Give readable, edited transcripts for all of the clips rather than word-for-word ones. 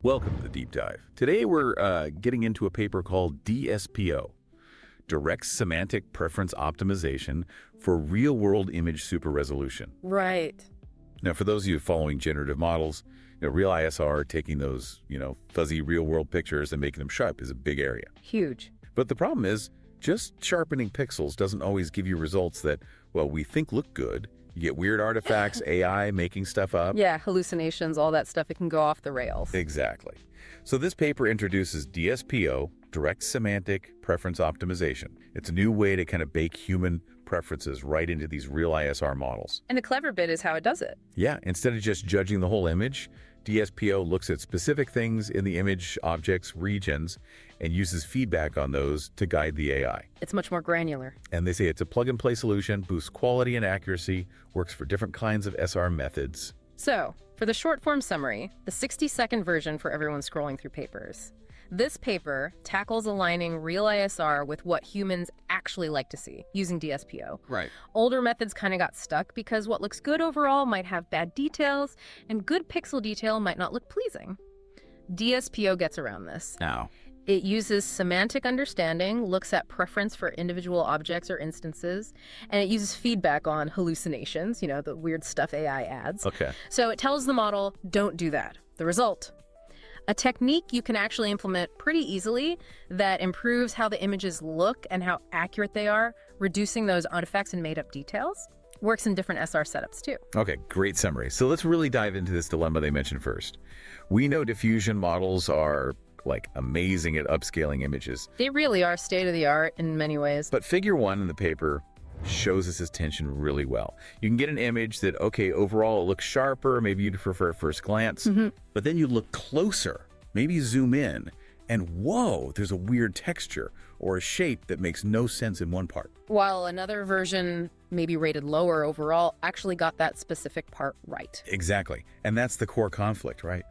Welcome to the Deep Dive. Today we're getting into a paper called DSPO, Direct Semantic Preference Optimization for Real-World Image Super Resolution. Right. Now, for those of you following generative models, Real-ISR, taking those, fuzzy real-world pictures and making them sharp is a big area. Huge. But the problem is, just sharpening pixels doesn't always give you results that, well, we think look good. You get weird artifacts, AI making stuff up. Yeah, hallucinations, all that stuff, it can go off the rails. Exactly. So this paper introduces DSPO, Direct Semantic Preference Optimization. It's a new way to kind of bake human preferences right into these Real-ISR models. And a clever bit is how it does it. Yeah, instead of just judging the whole image, DSPO looks at specific things in the image objects regions and uses feedback on those to guide the AI. It's much more granular. And they say it's a plug-and-play solution, boosts quality and accuracy, works for different kinds of SR methods. So, for the short-form summary, the 60-second version for everyone scrolling through papers. This paper tackles aligning Real-ISR with what humans actually like to see using DSPO. Right. Older methods kind of got stuck because what looks good overall might have bad details, and good pixel detail might not look pleasing. DSPO gets around this. Now, it uses semantic understanding, looks at preference for individual objects or instances, and it uses feedback on hallucinations, the weird stuff AI adds. okay. So it tells the model, don't do that. The result, a technique you can actually implement pretty easily that improves how the images look and how accurate they are, reducing those artifacts and made-up details. Works in different SR setups too. Okay, great summary. So let's really dive into this dilemma they mentioned first. We know diffusion models are amazing at upscaling images. They really are state-of-the-art in many ways. But figure 1 in the paper shows us this tension really well. You can get an image that, okay, overall it looks sharper, maybe you'd prefer at first glance, but then you look closer, maybe zoom in, and whoa, there's a weird texture or a shape that makes no sense in one part. While another version, maybe rated lower overall, actually got that specific part right. Exactly. And that's the core conflict, right?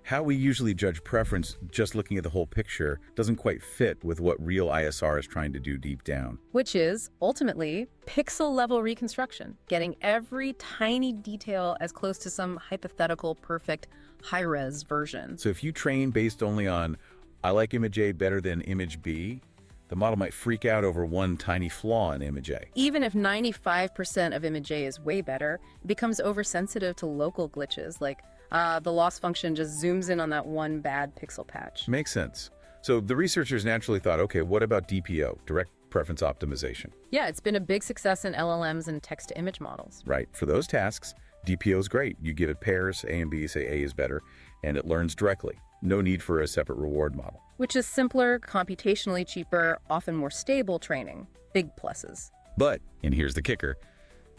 How we usually judge preference just looking at the whole picture doesn't quite fit with what Real-ISR is trying to do deep down. Which is, ultimately, pixel-level reconstruction, getting every tiny detail as close to some hypothetical, perfect, high-res version. So if you train based only on, I like image A better than image B, the model might freak out over one tiny flaw in image A. Even if 95% of image A is way better, it becomes oversensitive to local glitches, like the loss function just zooms in on that one bad pixel patch. Makes sense. So the researchers naturally thought, okay, what about DPO, Direct Preference Optimization? Yeah, it's been a big success in LLMs and text-to-image models. Right. For those tasks, DPO is great. You give it pairs, A and B, say A is better, and it learns directly. No need for a separate reward model. Which is simpler, computationally cheaper, often more stable training. Big pluses. But, and here's the kicker,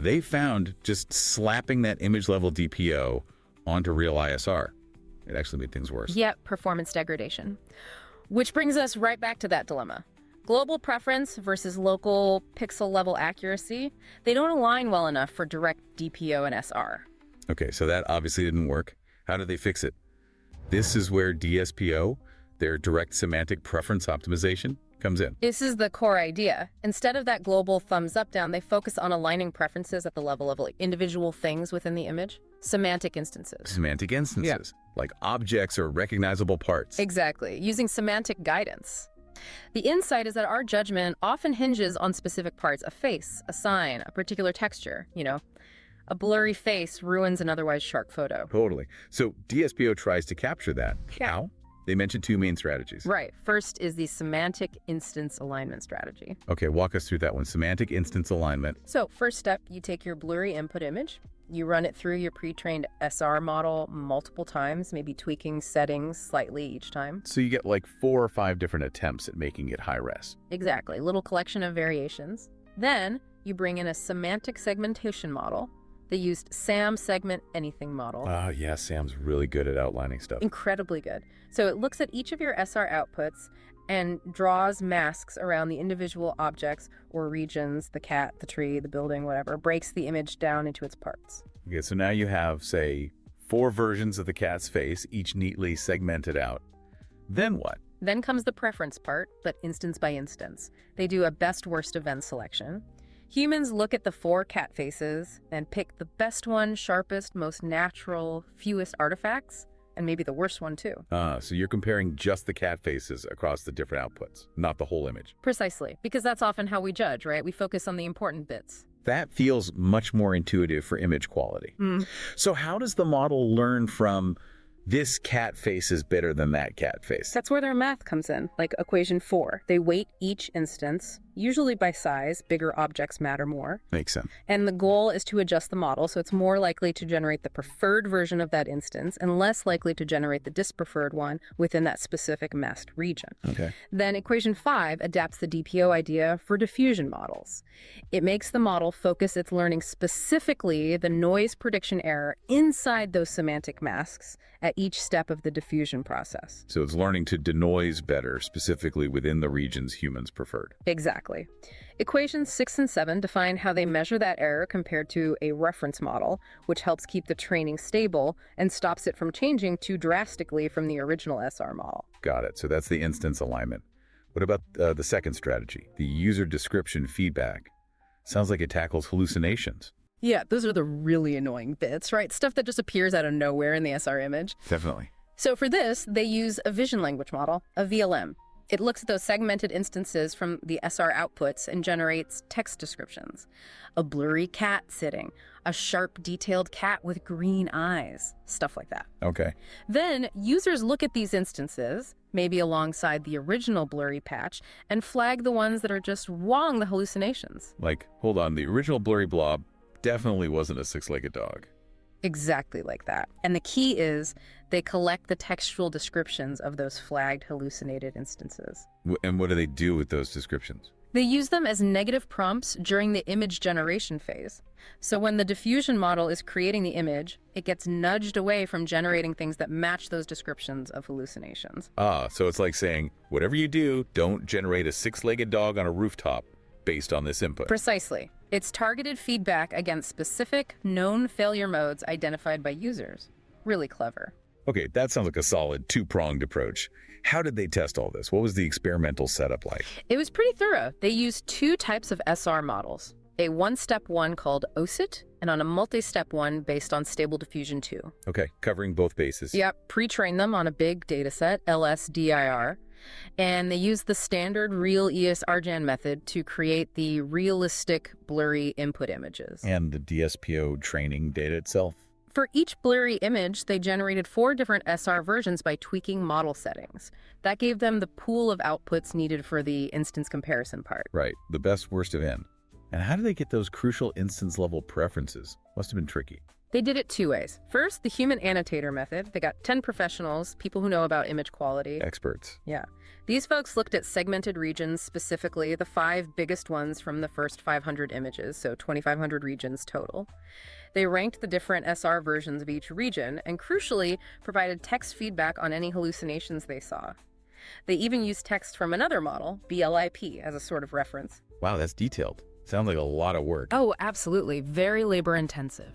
they found just slapping that image level DPO onto Real-ISR, it actually made things worse. Yep, performance degradation. Which brings us right back to that dilemma. Global preference versus local pixel level accuracy, they don't align well enough for direct DPO and SR. Okay, so that obviously didn't work. How did they fix it? This is where DSPO, their Direct Semantic Preference Optimization, comes in. This is the core idea. Instead of that global thumbs up down, they focus on aligning preferences at the level of individual things within the image. Semantic instances. Semantic instances, like objects or recognizable parts. Exactly, using semantic guidance. The insight is that our judgment often hinges on specific parts, a face, a sign, a particular texture, A blurry face ruins an otherwise sharp photo. Totally. So DSPO tries to capture that. How? They mentioned two main strategies. Right. First is the semantic instance alignment strategy. Okay, walk us through that one. Semantic instance alignment. So first step, you take your blurry input image, you run it through your pre-trained SR model multiple times, maybe tweaking settings slightly each time. So you get 4 or 5 different attempts at making it high res. Exactly. Little collection of variations. Then you bring in a semantic segmentation model. They used SAM segment anything model. Yeah, Sam's really good at outlining stuff. Incredibly good. So it looks at each of your SR outputs and draws masks around the individual objects or regions, the cat, the tree, the building, whatever, breaks the image down into its parts. Okay, so now you have, say, 4 versions of the cat's face, each neatly segmented out. Then what? Then comes the preference part, but instance by instance. They do a best-worst event selection. Humans look at the 4 cat faces and pick the best one, sharpest, most natural, fewest artifacts, and maybe the worst one too. So you're comparing just the cat faces across the different outputs, not the whole image. Precisely, because that's often how we judge, right? We focus on the important bits. That feels much more intuitive for image quality. So how does the model learn from this cat face is better than that cat face? That's where their math comes in, like equation 4. They weight each instance, usually by size. Bigger objects matter more. Makes sense. And the goal is to adjust the model so it's more likely to generate the preferred version of that instance and less likely to generate the dispreferred one within that specific masked region. Okay. Then equation 5 adapts the DPO idea for diffusion models. It makes the model focus its learning specifically the noise prediction error inside those semantic masks at each step of the diffusion process. So it's learning to denoise better, specifically within the regions humans preferred. Exactly. Equations 6 and 7 define how they measure that error compared to a reference model, which helps keep the training stable and stops it from changing too drastically from the original SR model. Got it. So that's the instance alignment. What about the second strategy, the user description feedback? Sounds like it tackles hallucinations. Yeah, those are the really annoying bits, right? Stuff that just appears out of nowhere in the SR image. Definitely. So for this, they use a vision language model, a VLM. It looks at those segmented instances from the SR outputs and generates text descriptions. A blurry cat sitting, a sharp, detailed cat with green eyes, stuff like that. Okay. Then users look at these instances, maybe alongside the original blurry patch, and flag the ones that are just wrong, the hallucinations. Like, hold on, the original blurry blob definitely wasn't a six-legged dog. Exactly like that. And the key is they collect the textual descriptions of those flagged hallucinated instances. And what do they do with those descriptions? They use them as negative prompts during the image generation phase. So when the diffusion model is creating the image, it gets nudged away from generating things that match those descriptions of hallucinations. So it's like saying, whatever you do, don't generate a six-legged dog on a rooftop based on this input. Precisely. It's targeted feedback against specific known failure modes identified by users. Really clever. Okay, that sounds like a solid two-pronged approach. How did they test all this? What was the experimental setup like? It was pretty thorough. They used 2 types of SR models, a one-step one called OSIT and on a multi-step one based on Stable Diffusion 2. Okay, covering both bases. Yep, pre-train them on a big dataset, LSDIR, and they used the standard Real-ISR method to create the realistic blurry input images. And the DSPO training data itself? For each blurry image, they generated 4 different SR versions by tweaking model settings. That gave them the pool of outputs needed for the instance comparison part. Right, the best, worst of N. And how do they get those crucial instance-level preferences? Must have been tricky. They did it 2 ways. First, the human annotator method. They got 10 professionals, people who know about image quality. Experts. Yeah. These folks looked at segmented regions, specifically the 5 biggest ones from the first 500 images, so 2,500 regions total. They ranked the different SR versions of each region and, crucially, provided text feedback on any hallucinations they saw. They even used text from another model, BLIP, as a sort of reference. Wow, that's detailed. Sounds like a lot of work. Oh, absolutely. Very labor-intensive.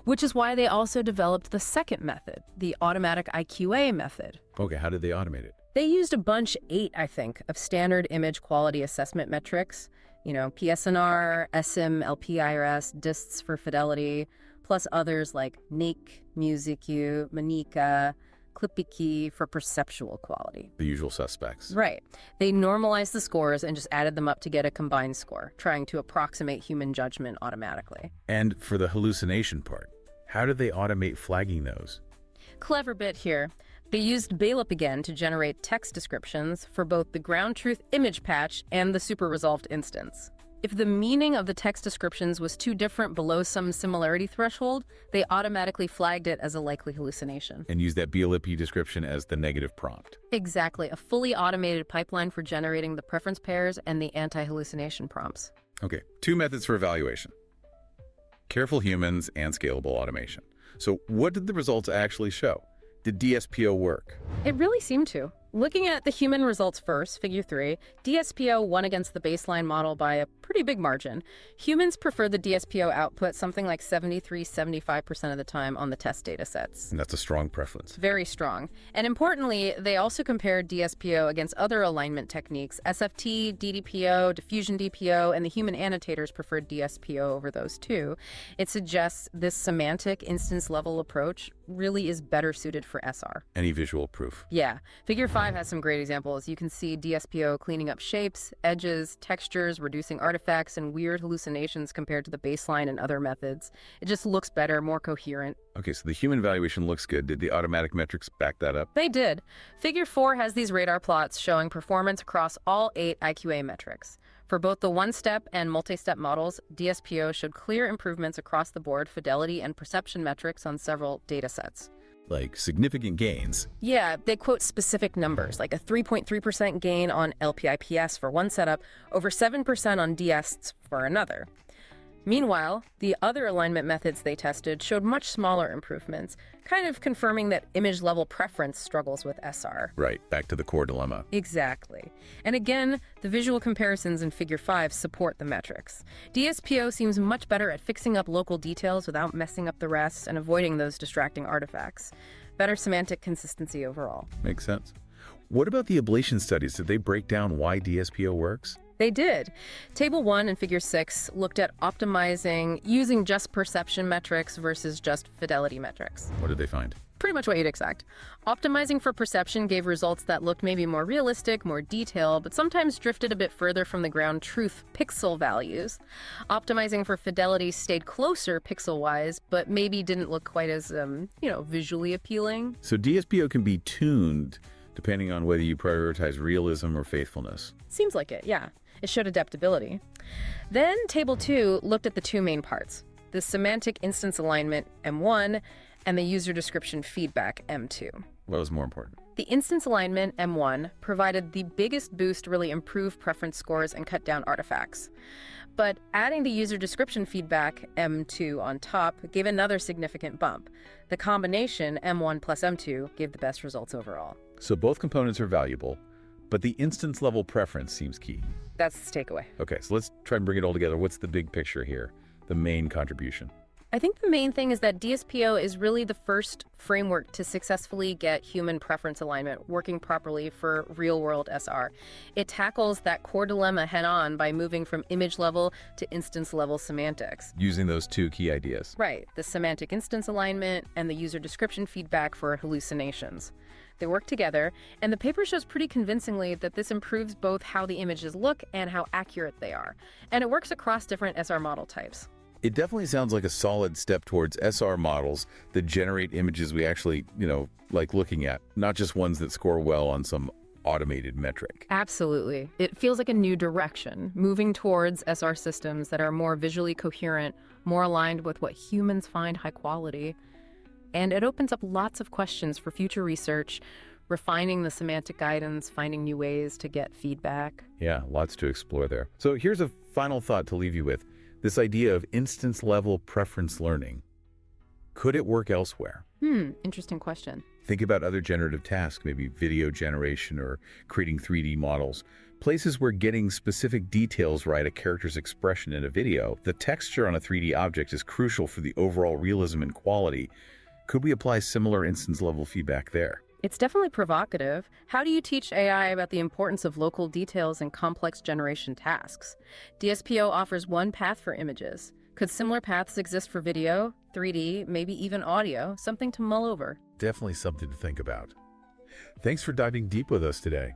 Which is why they also developed the second method, the automatic IQA method. Okay, how did they automate it? They used a bunch, 8, I think, of standard image quality assessment metrics. You know, PSNR, SIM, LPIRS, DISTs for fidelity, plus others like NIC, MusicU, Manika, Clippy for perceptual quality. The usual suspects. Right. They normalized the scores and just added them up to get a combined score, trying to approximate human judgment automatically. And for the hallucination part, how did they automate flagging those? Clever bit here. They used BLIP again to generate text descriptions for both the ground truth image patch and the super resolved instance. If the meaning of the text descriptions was too different below some similarity threshold, they automatically flagged it as a likely hallucination. And use that BLIP description as the negative prompt. Exactly, a fully automated pipeline for generating the preference pairs and the anti-hallucination prompts. Okay, 2 methods for evaluation. Careful humans and scalable automation. So what did the results actually show? Did DSPO work? It really seemed to. Looking at the human results first, figure 3, DSPO won against the baseline model by a pretty big margin. Humans prefer the DSPO output something like 73-75% of the time on the test data sets. And that's a strong preference. Very strong. And importantly, they also compared DSPO against other alignment techniques. SFT, DDPO, Diffusion DPO, and the human annotators preferred DSPO over those too. It suggests this semantic instance level approach really is better suited for SR. Any visual proof? Yeah, Figure 5 has some great examples. You can see DSPO cleaning up shapes, edges, textures, reducing artifacts, and weird hallucinations compared to the baseline and other methods. It just looks better, more coherent. Okay, so the human evaluation looks good. Did the automatic metrics back that up? They did. Figure 4 has these radar plots showing performance across all 8 IQA metrics. For both the one-step and multi-step models, DSPO showed clear improvements across the board, fidelity and perception metrics on several data sets. Like significant gains. Yeah, they quote specific numbers, like a 3.3% gain on LPIPS for one setup, over 7% on DS for another. Meanwhile, the other alignment methods they tested showed much smaller improvements, kind of confirming that image-level preference struggles with SR. Right, back to the core dilemma. Exactly. And again, the visual comparisons in Figure 5 support the metrics. DSPO seems much better at fixing up local details without messing up the rest and avoiding those distracting artifacts. Better semantic consistency overall. Makes sense. What about the Olation Studies? Did they break down why DSPO works? They did. Table 1 and Figure 6 looked at optimizing using just perception metrics versus just fidelity metrics. What did they find? Pretty much what you'd expect. Optimizing for perception gave results that looked maybe more realistic, more detailed, but sometimes drifted a bit further from the ground truth pixel values. Optimizing for fidelity stayed closer pixel-wise, but maybe didn't look quite as, visually appealing. So DSPO can be tuned depending on whether you prioritize realism or faithfulness. Seems like it, yeah. It showed adaptability. Then Table 2 looked at the two main parts, the semantic instance alignment, M1, and the user description feedback, M2. What was more important? The instance alignment, M1, provided the biggest boost to really improve preference scores and cut down artifacts. But adding the user description feedback, M2, on top gave another significant bump. The combination, M1 plus M2, gave the best results overall. So both components are valuable, but the instance level preference seems key. That's the takeaway. Okay, so let's try and bring it all together. What's the big picture here? The main contribution? I think the main thing is that DSPO is really the first framework to successfully get human preference alignment working properly for real-world SR. It tackles that core dilemma head-on by moving from image-level to instance-level semantics. Using those two key ideas. Right, the semantic instance alignment and the user description feedback for hallucinations. They work together, and the paper shows pretty convincingly that this improves both how the images look and how accurate they are. And it works across different SR model types. It definitely sounds like a solid step towards SR models that generate images we actually, like looking at, not just ones that score well on some automated metric. Absolutely. It feels like a new direction, moving towards SR systems that are more visually coherent, more aligned with what humans find high quality. And it opens up lots of questions for future research, refining the semantic guidance, finding new ways to get feedback. Yeah, lots to explore there. So here's a final thought to leave you with. This idea of instance-level preference learning. Could it work elsewhere? Interesting question. Think about other generative tasks, maybe video generation or creating 3D models. Places where getting specific details right, a character's expression in a video, the texture on a 3D object is crucial for the overall realism and quality. Could we apply similar instance-level feedback there? It's definitely provocative. How do you teach AI about the importance of local details in complex generation tasks? DSPO offers one path for images. Could similar paths exist for video, 3D, maybe even audio? Something to mull over. Definitely something to think about. Thanks for diving deep with us today.